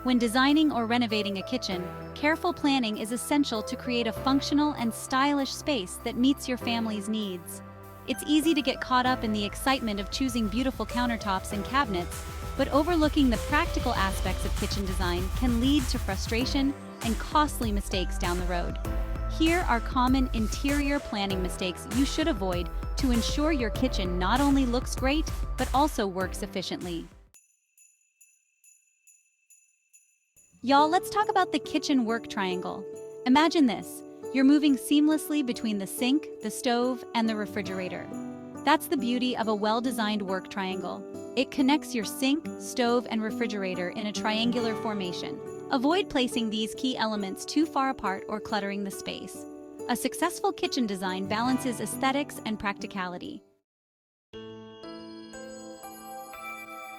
When designing or renovating a kitchen, careful planning is essential to create a functional and stylish space that meets your family's needs. It's easy to get caught up in the excitement of choosing beautiful countertops and cabinets, but overlooking the practical aspects of kitchen design can lead to frustration and costly mistakes down the road. Here are common interior planning mistakes you should avoid to ensure your kitchen not only looks great, but also works efficiently. Y'all, let's talk about the kitchen work triangle. Imagine this. You're moving seamlessly between the sink, the stove, and the refrigerator. That's the beauty of a well-designed work triangle. It connects your sink, stove, and refrigerator in a triangular formation. Avoid placing these key elements too far apart or cluttering the space. A successful kitchen design balances aesthetics and practicality.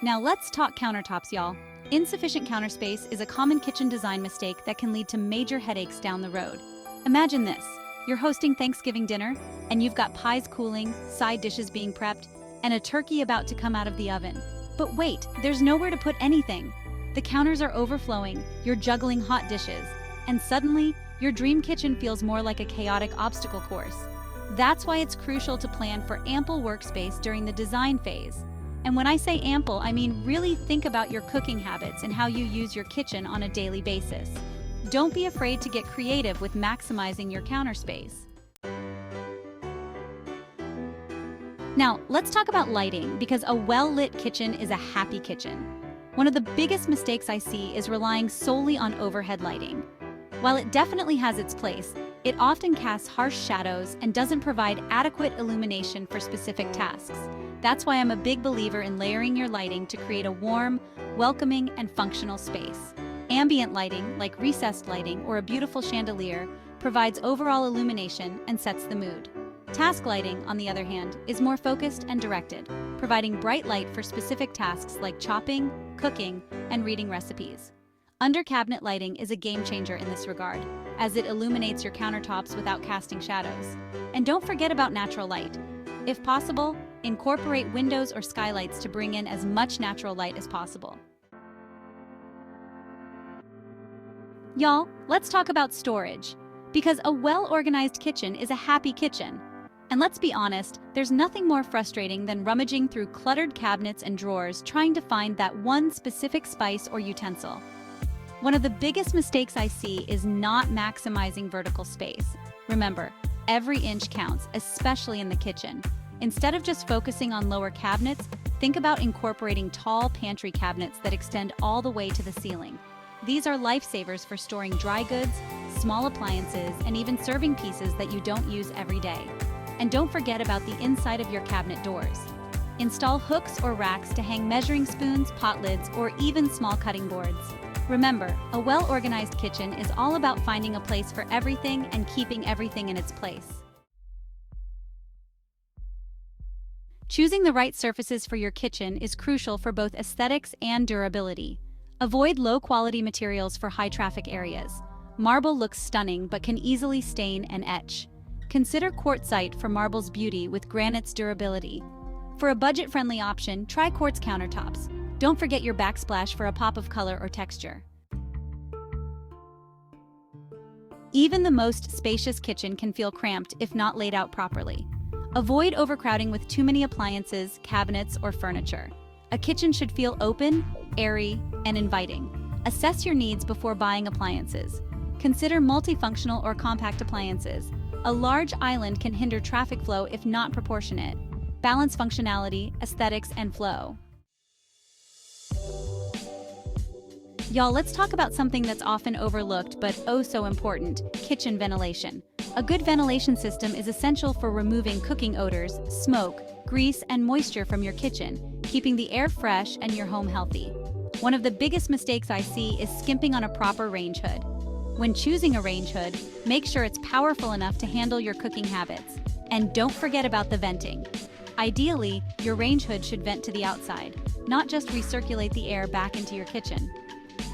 Now let's talk countertops, y'all. Insufficient counter space is a common kitchen design mistake that can lead to major headaches down the road. Imagine this. You're hosting Thanksgiving dinner, and you've got pies cooling, side dishes being prepped, and a turkey about to come out of the oven. But wait, there's nowhere to put anything. The counters are overflowing, you're juggling hot dishes, and suddenly, your dream kitchen feels more like a chaotic obstacle course. That's why it's crucial to plan for ample workspace during the design phase. And when I say ample, I mean really think about your cooking habits and how you use your kitchen on a daily basis. Don't be afraid to get creative with maximizing your counter space. Now, let's talk about lighting, because a well-lit kitchen is a happy kitchen. One of the biggest mistakes I see is relying solely on overhead lighting. While it definitely has its place, it often casts harsh shadows and doesn't provide adequate illumination for specific tasks. That's why I'm a big believer in layering your lighting to create a warm, welcoming, and functional space. Ambient lighting, like recessed lighting or a beautiful chandelier, provides overall illumination and sets the mood. Task lighting, on the other hand, is more focused and directed, providing bright light for specific tasks like chopping, cooking, and reading recipes. Under-cabinet lighting is a game changer in this regard, as it illuminates your countertops without casting shadows. And don't forget about natural light. If possible, incorporate windows or skylights to bring in as much natural light as possible. Y'all, let's talk about storage, because a well-organized kitchen is a happy kitchen. And let's be honest, there's nothing more frustrating than rummaging through cluttered cabinets and drawers trying to find that one specific spice or utensil. One of the biggest mistakes I see is not maximizing vertical space. Remember, every inch counts, especially in the kitchen. Instead of just focusing on lower cabinets, think about incorporating tall pantry cabinets that extend all the way to the ceiling. These are lifesavers for storing dry goods, small appliances, and even serving pieces that you don't use every day. And don't forget about the inside of your cabinet doors. Install hooks or racks to hang measuring spoons, pot lids, or even small cutting boards. Remember, a well-organized kitchen is all about finding a place for everything and keeping everything in its place. Choosing the right surfaces for your kitchen is crucial for both aesthetics and durability. Avoid low-quality materials for high-traffic areas. Marble looks stunning but can easily stain and etch. Consider quartzite for marble's beauty with granite's durability. For a budget-friendly option, try quartz countertops. Don't forget your backsplash for a pop of color or texture. Even the most spacious kitchen can feel cramped if not laid out properly. Avoid overcrowding with too many appliances, cabinets, or furniture. A kitchen should feel open, airy, and inviting. Assess your needs before buying appliances. Consider multifunctional or compact appliances. A large island can hinder traffic flow if not proportionate. Balance functionality, aesthetics, and flow. Y'all, let's talk about something that's often overlooked but oh so important: kitchen ventilation. A good ventilation system is essential for removing cooking odors, smoke, grease, and moisture from your kitchen, keeping the air fresh and your home healthy. One of the biggest mistakes I see is skimping on a proper range hood. When choosing a range hood, make sure it's powerful enough to handle your cooking habits. And don't forget about the venting. Ideally, your range hood should vent to the outside, not just recirculate the air back into your kitchen.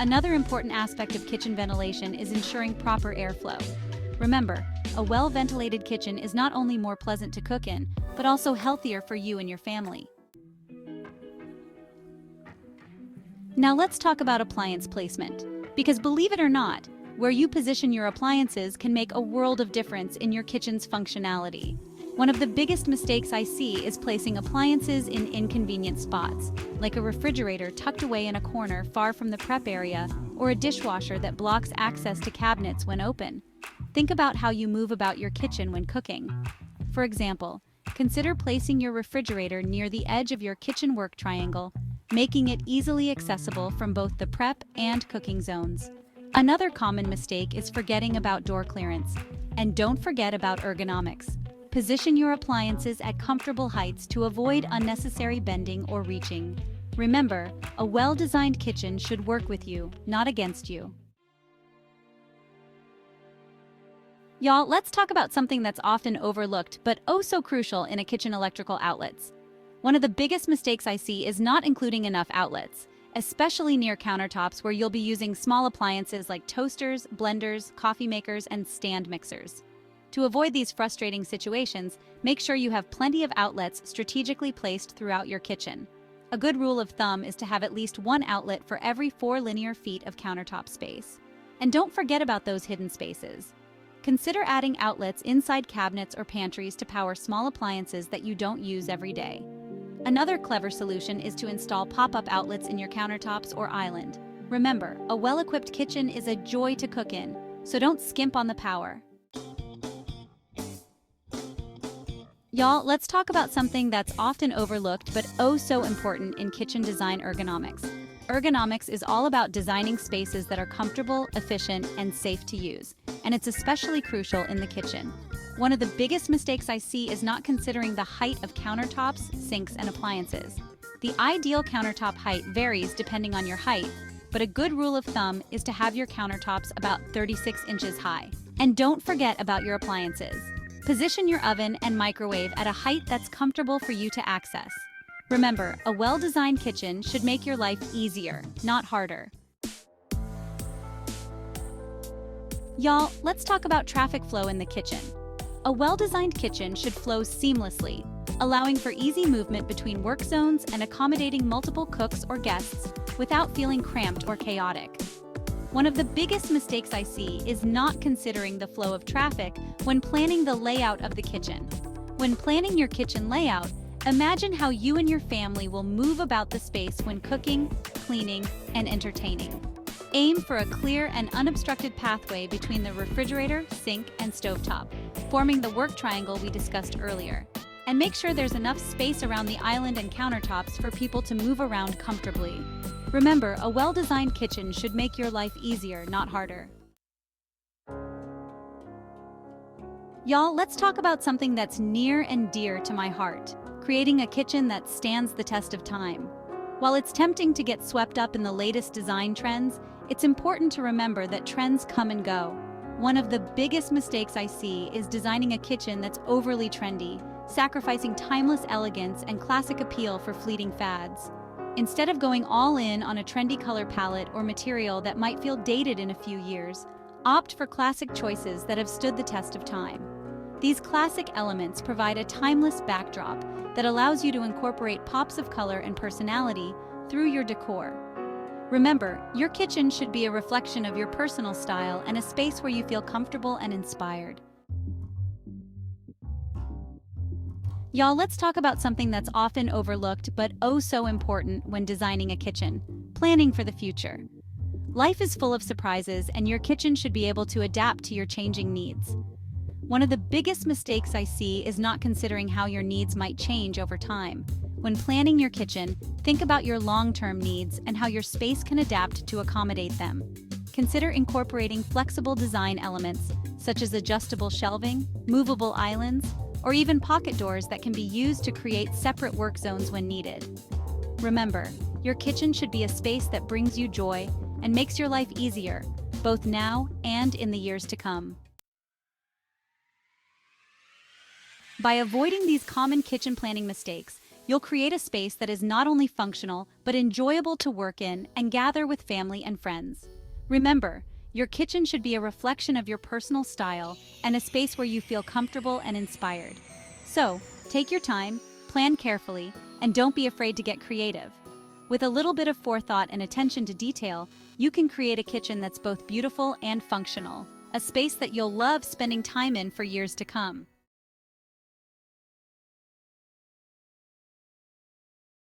Another important aspect of kitchen ventilation is ensuring proper airflow. Remember, a well-ventilated kitchen is not only more pleasant to cook in, but also healthier for you and your family. Now let's talk about appliance placement. Because believe it or not, where you position your appliances can make a world of difference in your kitchen's functionality. One of the biggest mistakes I see is placing appliances in inconvenient spots, like a refrigerator tucked away in a corner far from the prep area, or a dishwasher that blocks access to cabinets when open. Think about how you move about your kitchen when cooking. For example, consider placing your refrigerator near the edge of your kitchen work triangle, making it easily accessible from both the prep and cooking zones. Another common mistake is forgetting about door clearance. And don't forget about ergonomics. Position your appliances at comfortable heights to avoid unnecessary bending or reaching. Remember, a well-designed kitchen should work with you, not against you. Y'all, let's talk about something that's often overlooked but oh so crucial in a kitchen: electrical outlets. One of the biggest mistakes I see is not including enough outlets, especially near countertops where you'll be using small appliances like toasters, blenders, coffee makers, and stand mixers. To avoid these frustrating situations, make sure you have plenty of outlets strategically placed throughout your kitchen. A good rule of thumb is to have at least one outlet for every 4 linear feet of countertop space. And don't forget about those hidden spaces. Consider adding outlets inside cabinets or pantries to power small appliances that you don't use every day. Another clever solution is to install pop-up outlets in your countertops or island. Remember, a well-equipped kitchen is a joy to cook in, so don't skimp on the power. Y'all, let's talk about something that's often overlooked but oh so important in kitchen design: ergonomics. Ergonomics is all about designing spaces that are comfortable, efficient, and safe to use, and it's especially crucial in the kitchen. One of the biggest mistakes I see is not considering the height of countertops, sinks, and appliances. The ideal countertop height varies depending on your height, but a good rule of thumb is to have your countertops about 36 inches high. And don't forget about your appliances. Position your oven and microwave at a height that's comfortable for you to access. Remember, a well-designed kitchen should make your life easier, not harder. Y'all, let's talk about traffic flow in the kitchen. A well-designed kitchen should flow seamlessly, allowing for easy movement between work zones and accommodating multiple cooks or guests without feeling cramped or chaotic. One of the biggest mistakes I see is not considering the flow of traffic when planning the layout of the kitchen. When planning your kitchen layout, imagine how you and your family will move about the space when cooking, cleaning, and entertaining. Aim for a clear and unobstructed pathway between the refrigerator, sink, and stovetop, forming the work triangle we discussed earlier. And make sure there's enough space around the island and countertops for people to move around comfortably. Remember, a well-designed kitchen should make your life easier, not harder. Y'all, let's talk about something that's near and dear to my heart: creating a kitchen that stands the test of time. While it's tempting to get swept up in the latest design trends, it's important to remember that trends come and go. One of the biggest mistakes I see is designing a kitchen that's overly trendy, sacrificing timeless elegance and classic appeal for fleeting fads. Instead of going all in on a trendy color palette or material that might feel dated in a few years, opt for classic choices that have stood the test of time. These classic elements provide a timeless backdrop that allows you to incorporate pops of color and personality through your decor. Remember, your kitchen should be a reflection of your personal style and a space where you feel comfortable and inspired. Y'all, let's talk about something that's often overlooked but oh so important when designing a kitchen: planning for the future. Life is full of surprises, and your kitchen should be able to adapt to your changing needs. One of the biggest mistakes I see is not considering how your needs might change over time. When planning your kitchen, think about your long-term needs and how your space can adapt to accommodate them. Consider incorporating flexible design elements, such as adjustable shelving, movable islands, or even pocket doors that can be used to create separate work zones when needed. Remember, your kitchen should be a space that brings you joy and makes your life easier, both now and in the years to come. By avoiding these common kitchen planning mistakes, you'll create a space that is not only functional, but enjoyable to work in and gather with family and friends. Remember, your kitchen should be a reflection of your personal style and a space where you feel comfortable and inspired. So, take your time, plan carefully, and don't be afraid to get creative. With a little bit of forethought and attention to detail, you can create a kitchen that's both beautiful and functional, a space that you'll love spending time in for years to come.